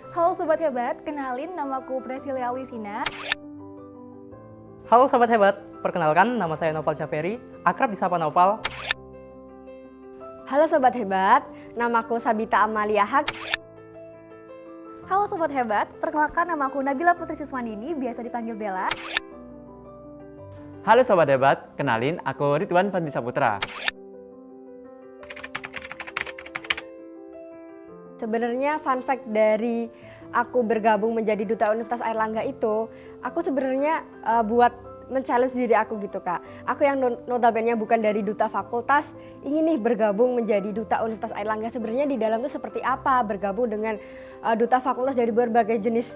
Halo Sobat Hebat, kenalin namaku Presilia Wisina. Halo Sobat Hebat, perkenalkan nama saya Noval Syaferi, akrab disapa Noval. Halo Sobat Hebat, namaku Sabita Amalia Haq. Halo Sobat Hebat, perkenalkan namaku Nabila Putri Siswandini, biasa dipanggil Bella. Halo Sobat Hebat, kenalin aku Ridwan Fandi Saputra. Sebenarnya fun fact dari aku bergabung menjadi Duta Universitas Airlangga itu, aku sebenarnya buat men-challenge diri aku gitu Kak. Aku yang notabene bukan dari duta fakultas, ingin nih bergabung menjadi Duta Universitas Airlangga. Sebenarnya di dalam itu seperti apa bergabung dengan duta fakultas dari berbagai jenis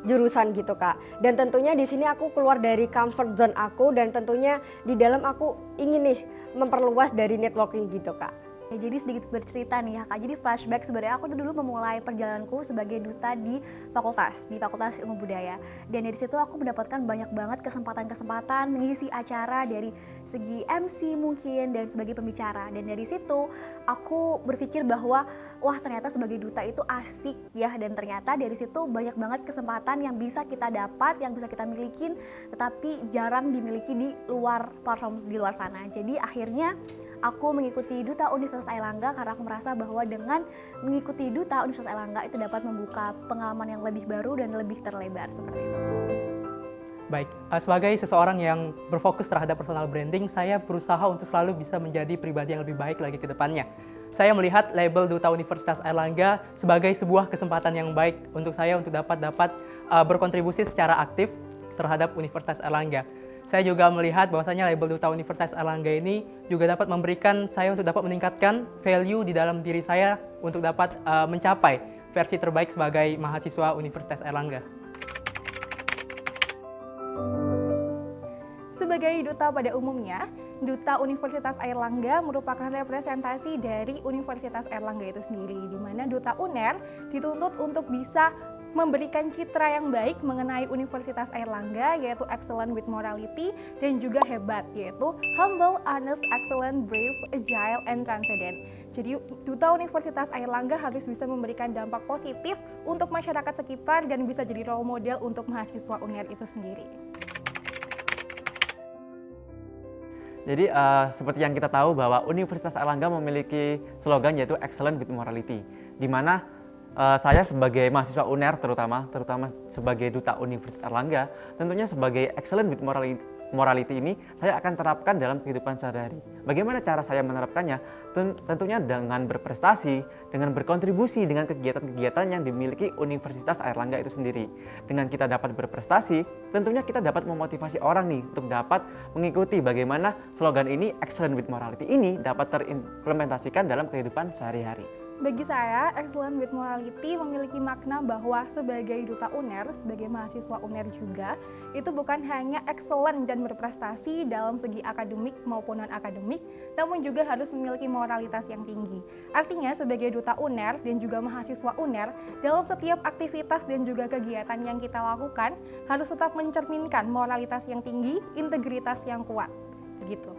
jurusan gitu Kak. Dan tentunya di sini aku keluar dari comfort zone aku, dan tentunya di dalam aku ingin nih memperluas dari networking gitu Kak. Ya, jadi sedikit bercerita nih ya Kak, jadi flashback sebenarnya aku tuh dulu memulai perjalananku sebagai duta di Fakultas Ilmu Budaya. Dan dari situ aku mendapatkan banyak banget kesempatan-kesempatan mengisi acara dari segi MC mungkin dan sebagai pembicara. Dan dari situ aku berpikir bahwa wah ternyata sebagai duta itu asik ya, dan ternyata dari situ banyak banget kesempatan yang bisa kita dapat, yang bisa kita milikin, tetapi jarang dimiliki di luar platform di luar sana. Jadi akhirnya aku mengikuti Duta Universitas Airlangga karena aku merasa bahwa dengan mengikuti Duta Universitas Airlangga itu dapat membuka pengalaman yang lebih baru dan lebih terlebar seperti itu. Baik, sebagai seseorang yang berfokus terhadap personal branding, saya berusaha untuk selalu bisa menjadi pribadi yang lebih baik lagi ke depannya. Saya melihat label Duta Universitas Airlangga sebagai sebuah kesempatan yang baik untuk saya untuk dapat berkontribusi secara aktif terhadap Universitas Airlangga. Saya juga melihat bahwasanya label Duta Universitas Airlangga ini juga dapat memberikan saya untuk dapat meningkatkan value di dalam diri saya untuk dapat mencapai versi terbaik sebagai mahasiswa Universitas Airlangga. Sebagai duta pada umumnya, Duta Universitas Airlangga merupakan representasi dari Universitas Airlangga itu sendiri, di mana Duta UNER dituntut untuk bisa memberikan citra yang baik mengenai Universitas Airlangga, yaitu excellent with morality, dan juga hebat, yaitu humble, honest, excellent, brave, agile, and transcendent. Jadi Duta Universitas Airlangga harus bisa memberikan dampak positif untuk masyarakat sekitar dan bisa jadi role model untuk mahasiswa UNER itu sendiri. Jadi seperti yang kita tahu bahwa Universitas Airlangga memiliki slogan yaitu Excellent with Morality, di mana saya sebagai mahasiswa UNER terutama sebagai Duta Universitas Airlangga, tentunya sebagai Excellent with Morality ini saya akan terapkan dalam kehidupan sehari-hari. Bagaimana cara saya menerapkannya? Tentunya dengan berprestasi, dengan berkontribusi dengan kegiatan-kegiatan yang dimiliki Universitas Airlangga itu sendiri. Dengan kita dapat berprestasi, tentunya kita dapat memotivasi orang nih untuk dapat mengikuti bagaimana slogan ini Excellent with Morality ini dapat terimplementasikan dalam kehidupan sehari-hari. Bagi saya, excellent with morality memiliki makna bahwa sebagai duta UNER, sebagai mahasiswa UNER juga, itu bukan hanya excellent dan berprestasi dalam segi akademik maupun non-akademik, namun juga harus memiliki moralitas yang tinggi. Artinya, sebagai duta UNER dan juga mahasiswa UNER, dalam setiap aktivitas dan juga kegiatan yang kita lakukan, harus tetap mencerminkan moralitas yang tinggi, integritas yang kuat. Begitu.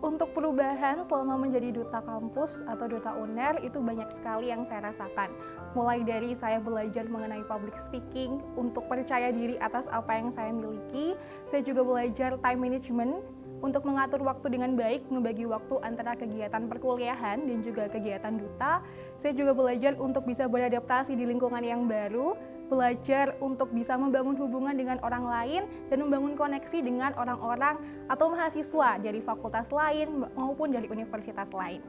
Untuk perubahan selama menjadi duta kampus atau duta UNER itu banyak sekali yang saya rasakan. Mulai dari saya belajar mengenai public speaking, untuk percaya diri atas apa yang saya miliki. Saya juga belajar time management, untuk mengatur waktu dengan baik, membagi waktu antara kegiatan perkuliahan dan juga kegiatan duta. Saya juga belajar untuk bisa beradaptasi di lingkungan yang baru, belajar untuk bisa membangun hubungan dengan orang lain dan membangun koneksi dengan orang-orang atau mahasiswa dari fakultas lain maupun dari universitas lain.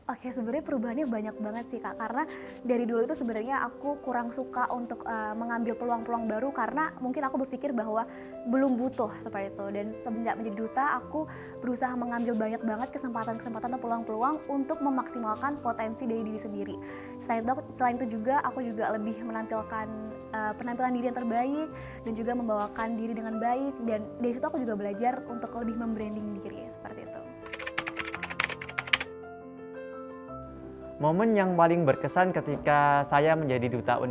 Oke, sebenarnya perubahannya banyak banget sih Kak, karena dari dulu itu sebenarnya aku kurang suka untuk mengambil peluang-peluang baru karena mungkin aku berpikir bahwa belum butuh seperti itu. Dan semenjak menjadi duta, aku berusaha mengambil banyak banget kesempatan-kesempatan atau peluang-peluang untuk memaksimalkan potensi dari diri sendiri. Selain itu juga aku juga lebih menampilkan penampilan diri yang terbaik dan juga membawakan diri dengan baik, dan dari situ aku juga belajar untuk lebih membranding diri seperti itu. Momen yang paling berkesan ketika saya menjadi Duta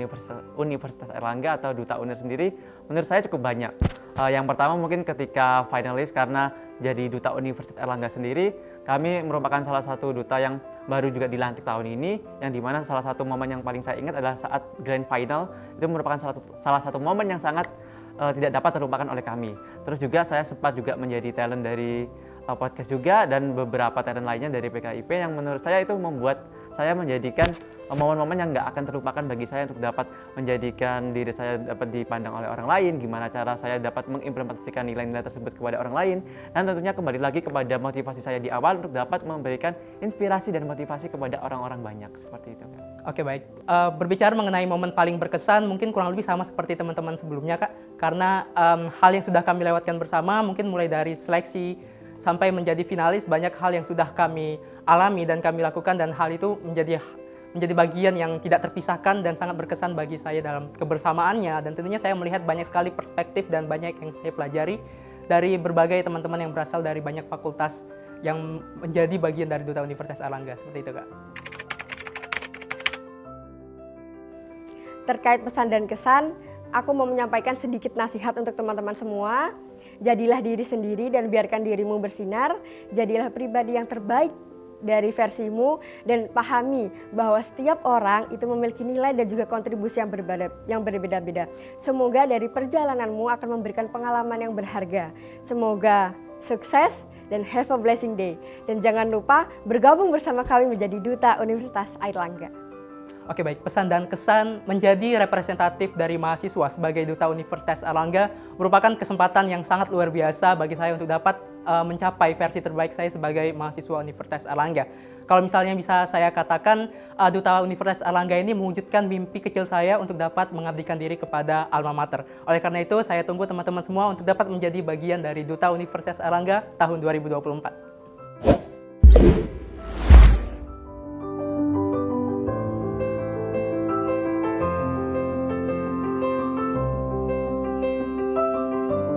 Universitas Airlangga atau Duta UNER sendiri, menurut saya cukup banyak. Yang pertama mungkin ketika finalis, karena jadi Duta Universitas Airlangga sendiri, Kami merupakan salah satu duta yang baru juga dilantik tahun ini, yang dimana salah satu momen yang paling saya ingat adalah saat grand final. Itu merupakan salah satu momen yang sangat tidak dapat terlupakan oleh kami. Terus juga saya sempat juga menjadi talent dari podcast juga, dan beberapa talent lainnya dari PKIP yang menurut saya itu membuat saya menjadikan momen-momen yang nggak akan terlupakan bagi saya untuk dapat menjadikan diri saya dapat dipandang oleh orang lain, gimana cara saya dapat mengimplementasikan nilai-nilai tersebut kepada orang lain, dan tentunya kembali lagi kepada motivasi saya di awal untuk dapat memberikan inspirasi dan motivasi kepada orang-orang banyak, seperti itu kan. Oke, baik. Berbicara mengenai momen paling berkesan, mungkin kurang lebih sama seperti teman-teman sebelumnya, Kak. Karena hal yang sudah kami lewatkan bersama, mungkin mulai dari seleksi sampai menjadi finalis, banyak hal yang sudah kami alami dan kami lakukan, dan hal itu menjadi bagian yang tidak terpisahkan dan sangat berkesan bagi saya dalam kebersamaannya. Dan tentunya saya melihat banyak sekali perspektif dan banyak yang saya pelajari dari berbagai teman-teman yang berasal dari banyak fakultas yang menjadi bagian dari Duta Universitas Airlangga, seperti itu, Kak. Terkait pesan dan kesan, aku mau menyampaikan sedikit nasihat untuk teman-teman semua. Jadilah diri sendiri dan biarkan dirimu bersinar. Jadilah pribadi yang terbaik dari versimu, dan pahami bahwa setiap orang itu memiliki nilai dan juga kontribusi yang berbeda-beda. Semoga dari perjalananmu akan memberikan pengalaman yang berharga. Semoga sukses dan have a blessing day. Dan jangan lupa bergabung bersama kami menjadi Duta Universitas Airlangga. Oke, baik. Pesan dan kesan menjadi representatif dari mahasiswa sebagai Duta Universitas Airlangga merupakan kesempatan yang sangat luar biasa bagi saya untuk dapat mencapai versi terbaik saya sebagai mahasiswa Universitas Airlangga. Kalau misalnya bisa saya katakan, Duta Universitas Airlangga ini mewujudkan mimpi kecil saya untuk dapat mengabdikan diri kepada alma mater. Oleh karena itu, saya tunggu teman-teman semua untuk dapat menjadi bagian dari Duta Universitas Airlangga tahun 2024.